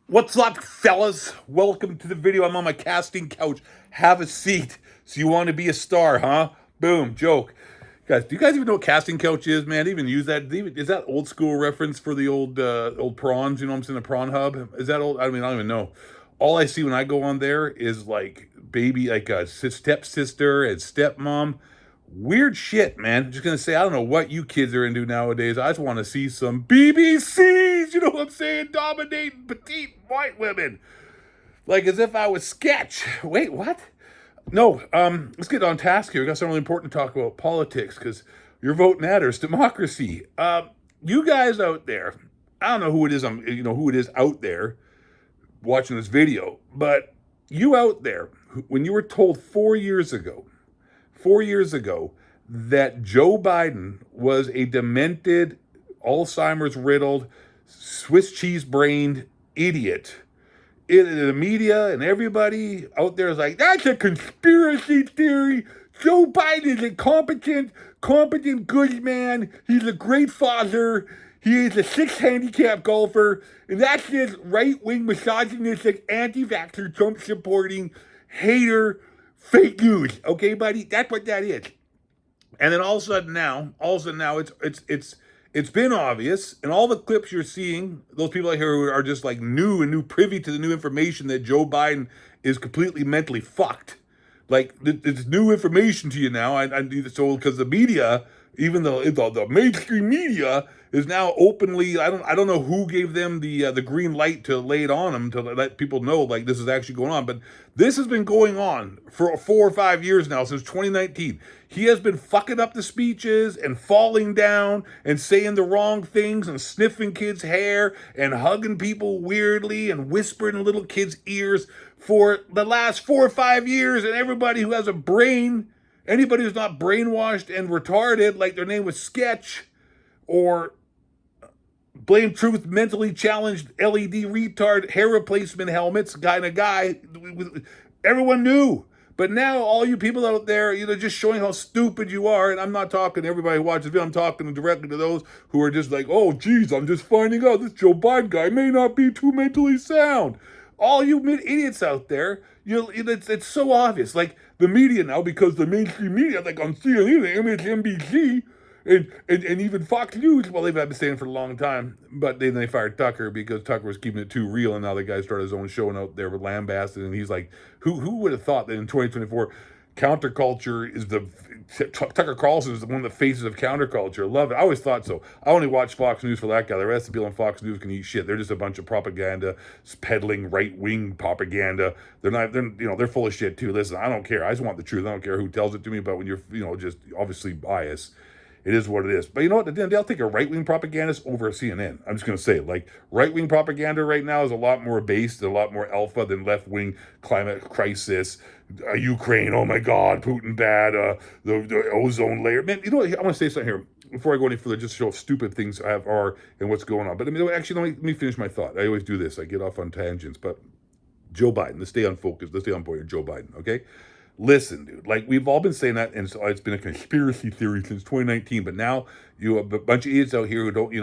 What's up, fellas? Welcome to the video. I'm on my casting couch. Have a seat. So you want to be a star, huh? Boom, joke. Guys, do you guys even know what casting couch is, man? Even use that? Is that old school reference for the old prawns? You know what I'm saying? The prawn hub? Is that old? I mean, I don't even know. All I see when I go on there is like baby, like a stepsister and stepmom. Weird shit, man. Just gonna say, I don't know what you kids are into nowadays. I just want to see some BBCs. You know what I'm saying? Dominating petite white women, like as if I was Sketch. Wait, what? No. Let's get on task here. We got something really important to talk about: politics, because your vote matters. Democracy. You guys out there, I don't know who it is. Who it is out there watching this video, but you out there, when you were told 4 years ago, that Joe Biden was a demented, Alzheimer's riddled, Swiss cheese brained idiot. The media and everybody out there is like, that's a conspiracy theory. Joe Biden is a competent good man. He's a great father. He is a six handicap golfer. And that's just right wing, misogynistic, anti vaxxer, Trump supporting, hater, fake news. Okay, buddy? That's what that is. And then all of a sudden now, it's been obvious, and all the clips you're seeing, those people out here who are just like new privy to the new information that Joe Biden is completely mentally fucked. Like it's new information to you now. So because the media, even the mainstream media, is now openly. I don't know who gave them the green light to lay it on them to let people know like this is actually going on. But this has been going on for 4 or 5 years now, since 2019. He has been fucking up the speeches and falling down and saying the wrong things and sniffing kids' hair and hugging people weirdly and whispering in little kids' ears for the last 4 or 5 years. And everybody who has a brain, anybody who's not brainwashed and retarded, like their name was Sketch, or Blame Truth mentally challenged LED retard hair replacement helmets kind of guy, everyone knew. But now all you people out there, just showing how stupid you are, and I'm not talking to everybody who watches video, I'm talking directly to those who are just like, oh, geez, I'm just finding out this Joe Biden guy may not be too mentally sound. All you idiots out there, it's so obvious. Like the media now, because the mainstream media, like on CNN, MSNBC, and even Fox News, well, they've been saying for a long time, but then they fired Tucker because Tucker was keeping it too real, and now the guy started his own show and out there with lambasted, and he's like, who would have thought that in 2024, counterculture is Tucker Carlson is one of the faces of counterculture. Love it. I always thought so. I only watch Fox News for that guy. The rest of the people on Fox News can eat shit. They're just a bunch of propaganda, peddling right wing propaganda. They're full of shit too. Listen, I don't care. I just want the truth. I don't care who tells it to me. But when you're, just obviously biased, it is what it is. But you know what? At the end, I'll take a right-wing propagandist over CNN. I'm just going to say it. Like, right-wing propaganda right now is a lot more based, a lot more alpha than left-wing climate crisis, Ukraine, oh my God, Putin bad, the ozone layer. Man, you know what? I want to say something here before I go any further, just to show how stupid things are and what's going on. But actually, let me finish my thought. I always do this. I get off on tangents. But Joe Biden, let's stay on focus. Let's stay on point here. Joe Biden, okay? Listen, dude, like we've all been saying that, and so it's been a conspiracy theory since 2019. But now you have a bunch of idiots out here who don't,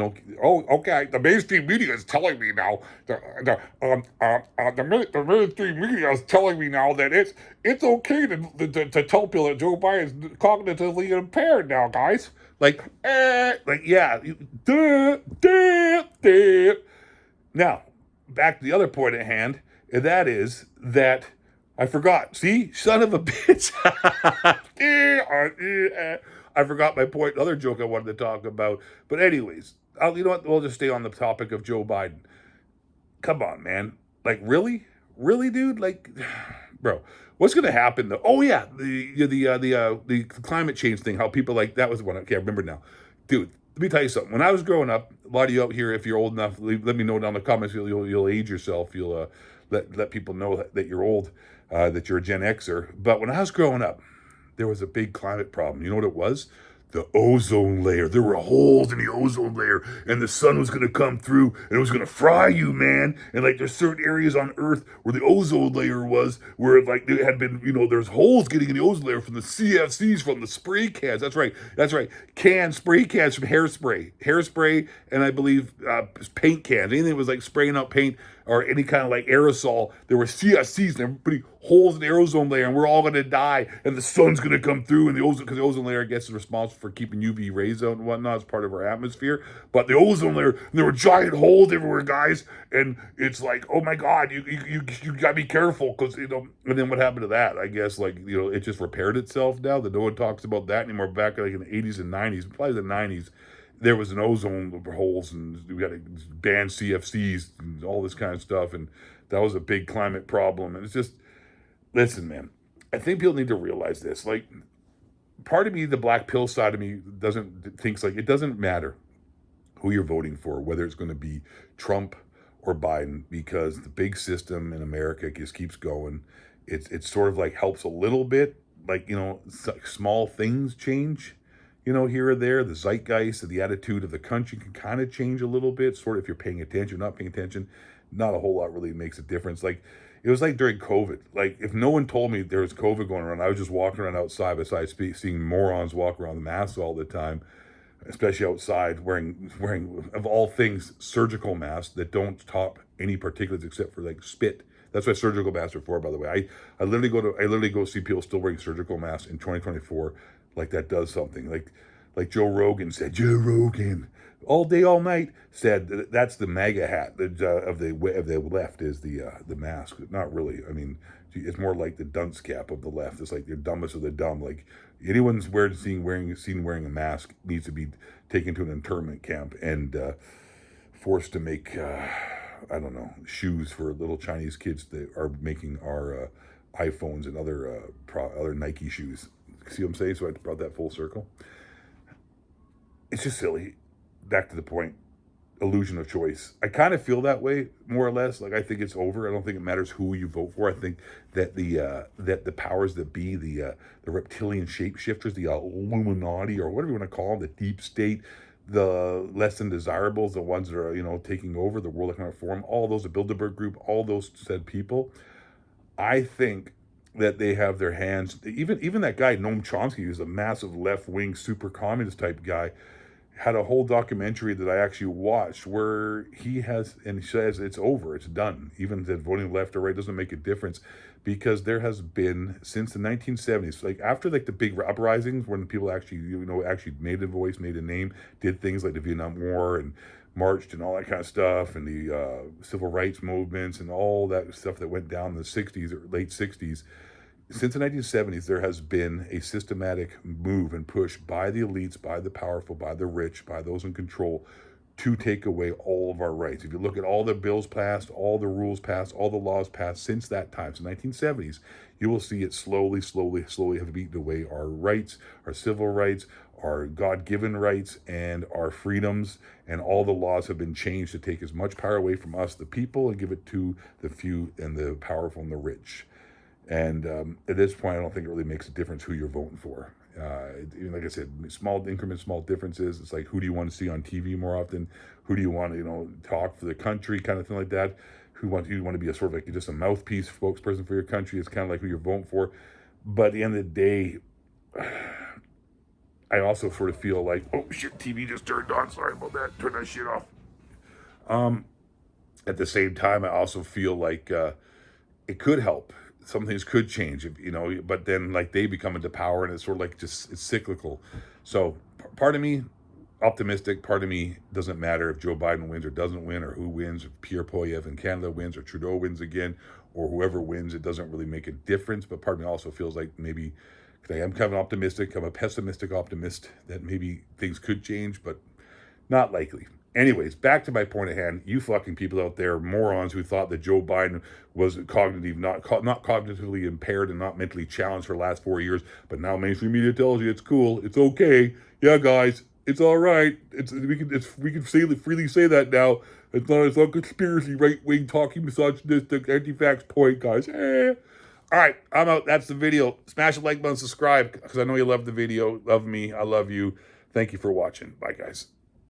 oh, okay, the mainstream media is telling me now, the mainstream media is telling me now that it's okay to tell people that Joe Biden is cognitively impaired now, guys. Yeah, duh, duh, duh. Now, back to the other point at hand, and that is that I forgot. See? Son of a bitch. I forgot my point. Another joke I wanted to talk about. But anyways, you know what? We'll just stay on the topic of Joe Biden. Come on, man. Like, really? Really, dude? Like, bro, what's going to happen, though? Oh, yeah. The climate change thing, how people like, that was one. Okay, I remember now. Dude, let me tell you something. When I was growing up, a lot of you out here, if you're old enough, let me know down in the comments. You'll age yourself. You'll let people know that you're old, that you're a Gen Xer. But when I was growing up, there was a big climate problem. You know what it was? The ozone layer. There were holes in the ozone layer, and the sun was going to come through, and it was going to fry you, man. And like, there's certain areas on Earth where the ozone layer was, where like there had been, there's holes getting in the ozone layer from the CFCs, from the spray cans. That's right. Spray cans from hairspray, and I believe paint cans. Anything that was like spraying out paint or any kind of like aerosol. There were CFCs and everybody holes in the ozone layer, and we're all going to die, and the sun's going to come through, and the ozone, because the ozone layer, I guess, is responsible for keeping UV rays out and whatnot. It's part of our atmosphere. But the ozone layer, there were giant holes everywhere, guys, and it's like, oh my God, you got to be careful, because And then what happened to that? I guess it just repaired itself now. That no one talks about that anymore. Back in the 80s and 90s, probably the 90s, there was an ozone holes, and we got to ban CFCs and all this kind of stuff, and that was a big climate problem. And it's just, listen, man, I think people need to realize this. Like, part of me, the black pill side of me, thinks like it doesn't matter who you're voting for, whether it's going to be Trump or Biden, because the big system in America just keeps going. It's sort of like helps a little bit, like small things change, here or there. The zeitgeist and the attitude of the country can kind of change a little bit, sort of if you're paying attention, not paying attention. Not a whole lot really makes a difference. Like, it was like during COVID. Like, if no one told me there was COVID going around, I was just walking around outside besides seeing morons walk around with masks all the time, especially outside, wearing of all things, surgical masks that don't stop any particulates except for like spit. That's what surgical masks are for, by the way. I literally go see people still wearing surgical masks in 2024. Like, that does something. Like Joe Rogan said. Joe Rogan, all day, all night, said that's the MAGA hat of the left is the mask. Not really. I mean, it's more like the dunce cap of the left. It's like the dumbest of the dumb. Like, anyone's seen wearing a mask needs to be taken to an internment camp and forced to make I don't know, shoes for little Chinese kids that are making our iPhones and other Nike shoes. See what I'm saying? So I brought that full circle. It's just silly. Back to the point. Illusion of choice. I kind of feel that way, more or less. Like, I think it's over. I don't think it matters who you vote for. I think that the powers that be, the reptilian shapeshifters, the Illuminati, or whatever you want to call them, the deep state, the less than desirables, the ones that are taking over the World Economic Forum, all those, the Bilderberg Group, all those said people, I think that they have their hands. Even that guy Noam Chomsky, who's a massive left-wing super communist type guy, had a whole documentary that I actually watched where he says it's over, it's done. Even that voting left or right doesn't make a difference, because there has been, since the 1970s, like after like the big uprisings when people actually actually made a voice, made a name, did things like the Vietnam War and marched and all that kind of stuff, and the civil rights movements and all that stuff that went down in the 60s or late 60s. Since the 1970s, there has been a systematic move and push by the elites, by the powerful, by the rich, by those in control, to take away all of our rights. If you look at all the bills passed, all the rules passed, all the laws passed since that time, so 1970s, you will see it slowly have beaten away our rights, our civil rights, our God-given rights, and our freedoms, and all the laws have been changed to take as much power away from us, the people, and give it to the few and the powerful and the rich. And at this point, I don't think it really makes a difference who you're voting for. Like I said, small increments, small differences. It's like, who do you want to see on TV more often? Who do you want to, talk for the country, kind of thing like that? You want to be a sort of like just a mouthpiece spokesperson for your country? It's kind of like who you're voting for. But at the end of the day, I also sort of feel like, oh shit, TV just turned on. Sorry about that. Turn that shit off. At the same time, I also feel like it could help. Some things could change, but then like they become into power, and it's sort of like it's cyclical. So part of me optimistic, part of me doesn't matter if Joe Biden wins or doesn't win, or who wins, if Pierre Poilievre in Canada wins or Trudeau wins again, or whoever wins. It doesn't really make a difference. But part of me also feels like maybe, because I am kind of optimistic, I'm a pessimistic optimist, that maybe things could change, but not likely. Anyways, back to my point at hand. You fucking people out there, morons who thought that Joe Biden was not cognitively impaired and not mentally challenged for the last 4 years, but now mainstream media tells you it's cool, it's okay. Yeah, guys, it's all right. We can freely say that now. It's not conspiracy, right-wing talking, misogynistic, anti-vax point, guys. All right, I'm out. That's the video. Smash the like button, subscribe, because I know you love the video. Love me. I love you. Thank you for watching. Bye, guys.